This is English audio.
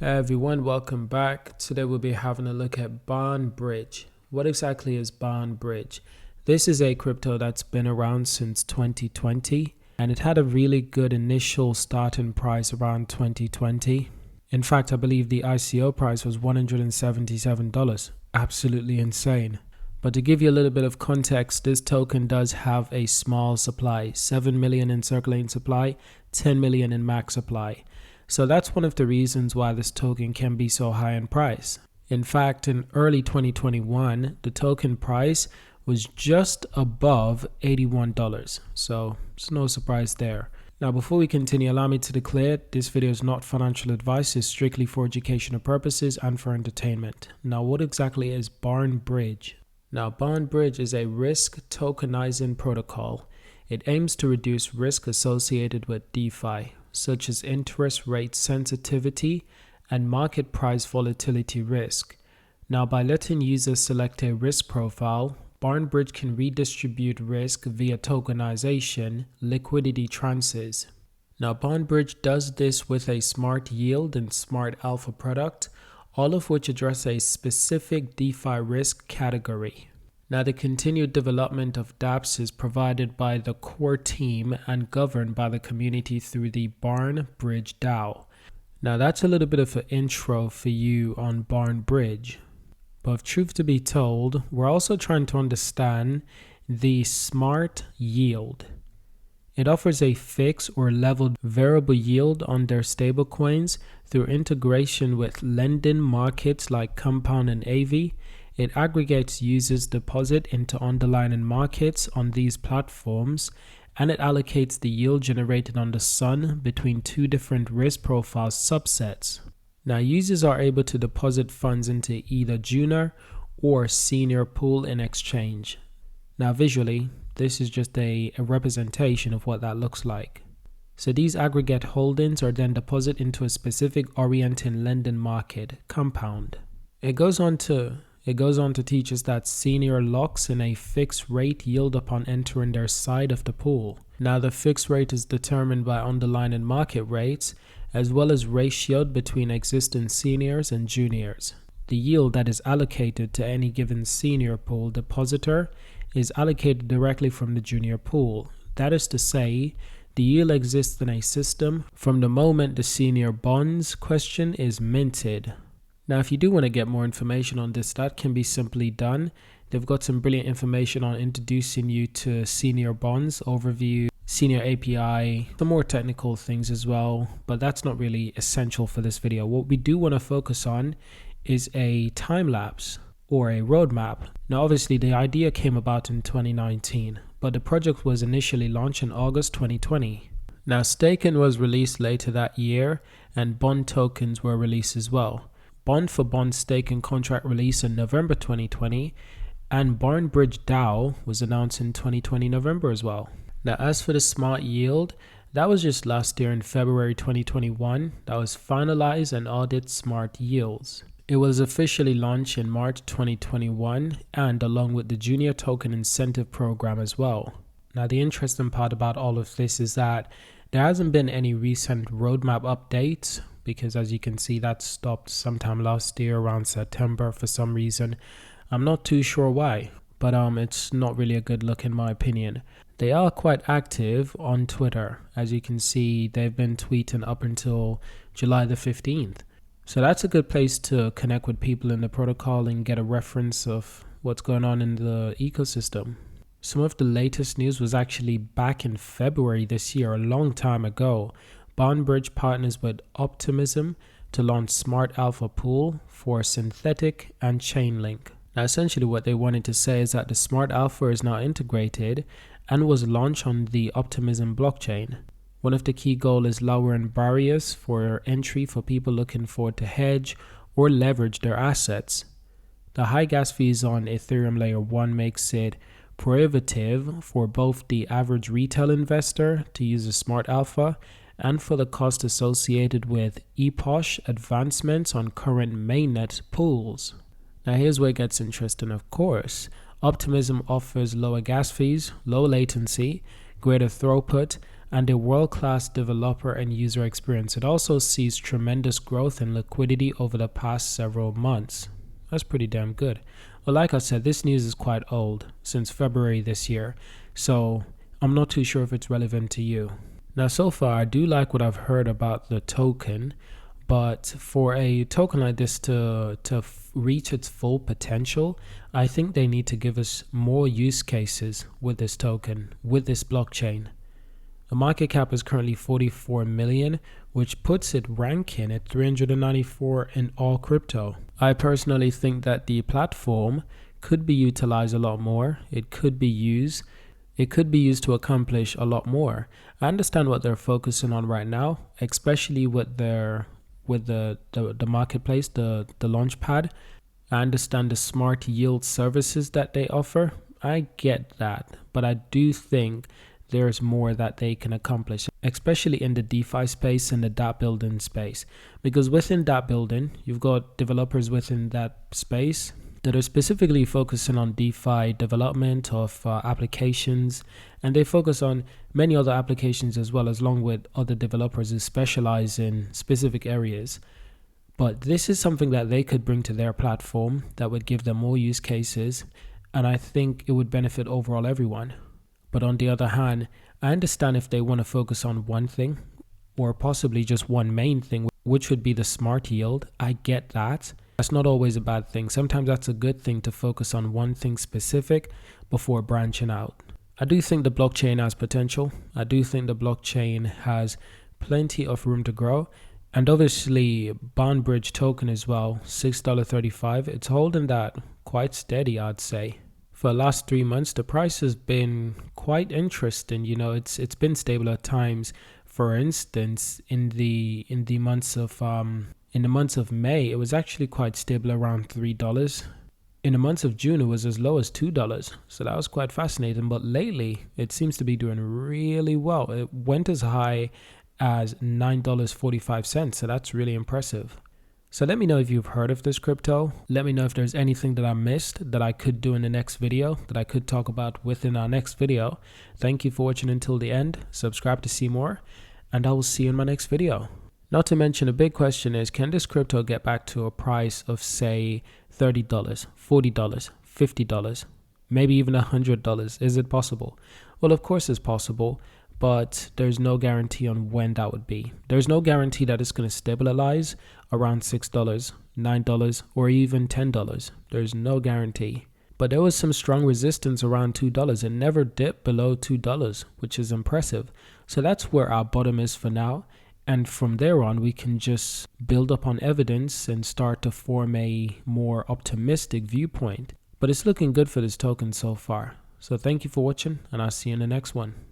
Hey everyone, welcome back. Today we'll be having a look at BarnBridge. What exactly is BarnBridge? This is a crypto that's been around since 2020 and it had a really good initial starting price around 2020. In fact, I believe the ICO price was $177. Absolutely insane. But to give you a little bit of context, this token does have a small supply, 7 million in circulating supply, 10 million in max supply. So that's one of the reasons why this token can be so high in price. In fact, in early 2021, the token price was just above $81. So it's no surprise there. Now, before we continue, allow me to declare this video is not financial advice. It's strictly for educational purposes and for entertainment. Now, what exactly is BarnBridge? Now, BarnBridge is a risk tokenizing protocol. It aims to reduce risk associated with DeFi, such as interest rate sensitivity and market price volatility risk. Now, by letting users select a risk profile, BarnBridge can redistribute risk via tokenization, liquidity trances. Now, BarnBridge does this with a smart yield and smart alpha product, all of which address a specific DeFi risk category. Now, the continued development of dApps is provided by the core team and governed by the community through the BarnBridge DAO. Now, that's a little bit of an intro for you on BarnBridge. But if truth to be told, we're also trying to understand the smart yield. It offers a fixed or leveled variable yield on their stablecoins through integration with lending markets like Compound and AV. It aggregates users' deposit into underlying markets on these platforms, and it allocates the yield generated on the Sun between two different risk profile subsets. Now, users are able to deposit funds into either junior or senior pool in exchange. Now, visually, this is just a representation of what that looks like. So these aggregate holdings are then deposited into a specific oriented lending market, Compound. It goes on to teach us that senior locks in a fixed rate yield upon entering their side of the pool. Now, the fixed rate is determined by underlying market rates as well as ratioed between existing seniors and juniors. The yield that is allocated to any given senior pool depositor is allocated directly from the junior pool. That is to say, the yield exists in a system from the moment the senior bonds question is minted. Now, if you do want to get more information on this, that can be simply done. They've got some brilliant information on introducing you to senior bonds, overview, senior API, some more technical things as well, but that's not really essential for this video. What we do want to focus on is a time lapse or a roadmap. Now, obviously, the idea came about in 2019, but the project was initially launched in August 2020. Now, staking was released later that year, and bond tokens were released as well. Bond for bond staking contract release in November 2020, and BarnBridge DAO was announced in 2020 November as well. Now, as for the smart yield, that was just last year in February 2021. That was finalized and audit smart yields. It was officially launched in March 2021 and along with the Junior Token Incentive Program as well. Now, the interesting part about all of this is that there hasn't been any recent roadmap updates because, as you can see, that stopped sometime last year around September for some reason. I'm not too sure why, but it's not really a good look in my opinion. They are quite active on Twitter. As you can see, they've been tweeting up until July the 15th. So that's a good place to connect with people in the protocol and get a reference of what's going on in the ecosystem. Some of the latest news was actually back in February this year, a long time ago. BarnBridge partners with Optimism to launch Smart Alpha Pool for Synthetic and Chainlink. Now, essentially what they wanted to say is that the Smart Alpha is now integrated and was launched on the Optimism blockchain. One of the key goals is lowering barriers for entry for people looking forward to hedge or leverage their assets. The high gas fees on Ethereum Layer 1 makes it prohibitive for both the average retail investor to use a Smart Alpha and for the cost associated with ePosh advancements on current mainnet pools. Now, here's where it gets interesting, of course. Optimism offers lower gas fees, low latency, greater throughput, and a world-class developer and user experience. It also sees tremendous growth and liquidity over the past several months. That's pretty damn good. Well, like I said, this news is quite old, since February this year, so I'm not too sure if it's relevant to you. Now, so far, I do like what I've heard about the token, but for a token like this to reach its full potential, I think they need to give us more use cases with this token, with this blockchain. The market cap is currently 44 million, which puts it ranking at 394 in all crypto. I personally think that the platform could be utilized a lot more. It could be used to accomplish a lot more. I understand what they're focusing on right now, especially with the marketplace, the launch pad. I understand the smart yield services that they offer. I get that, but I do think there's more that they can accomplish, especially in the DeFi space and the dApp building space. Because within dApp building, you've got developers within that space that are specifically focusing on DeFi development of applications, and they focus on many other applications as well, along with other developers who specialize in specific areas. But this is something that they could bring to their platform that would give them more use cases, and I think it would benefit overall everyone. But on the other hand, I understand if they want to focus on one thing, or possibly just one main thing, which would be the smart yield. I get that. That's not always a bad thing. Sometimes that's a good thing to focus on one thing specific before branching out. I do think the blockchain has potential. I do think the blockchain has plenty of room to grow. And obviously, BarnBridge token as well, $6.35. It's holding that quite steady, I'd say. For the last 3 months, the price has been quite interesting. You know, it's been stable at times. For instance, in the months of May, it was actually quite stable around $3. In the months of June, it was as low as $2. So that was quite fascinating. But lately, it seems to be doing really well. It went as high as $9.45. So that's really impressive. So let me know if you've heard of this crypto. Let me know if there's anything that I missed that I could do in the next video, that I could talk about within our next video. Thank you for watching until the end. Subscribe to see more, and I will see you in my next video. Not to mention, a big question is, can this crypto get back to a price of, say, $30, $40, $50, maybe even $100? Is it possible? Well, of course it's possible, but there's no guarantee on when that would be. There's no guarantee that it's going to stabilize around $6, $9, or even $10. There's no guarantee. But there was some strong resistance around $2. It never dipped below $2, which is impressive. So that's where our bottom is for now. And from there on, we can just build upon evidence and start to form a more optimistic viewpoint. But it's looking good for this token so far. So thank you for watching, and I'll see you in the next one.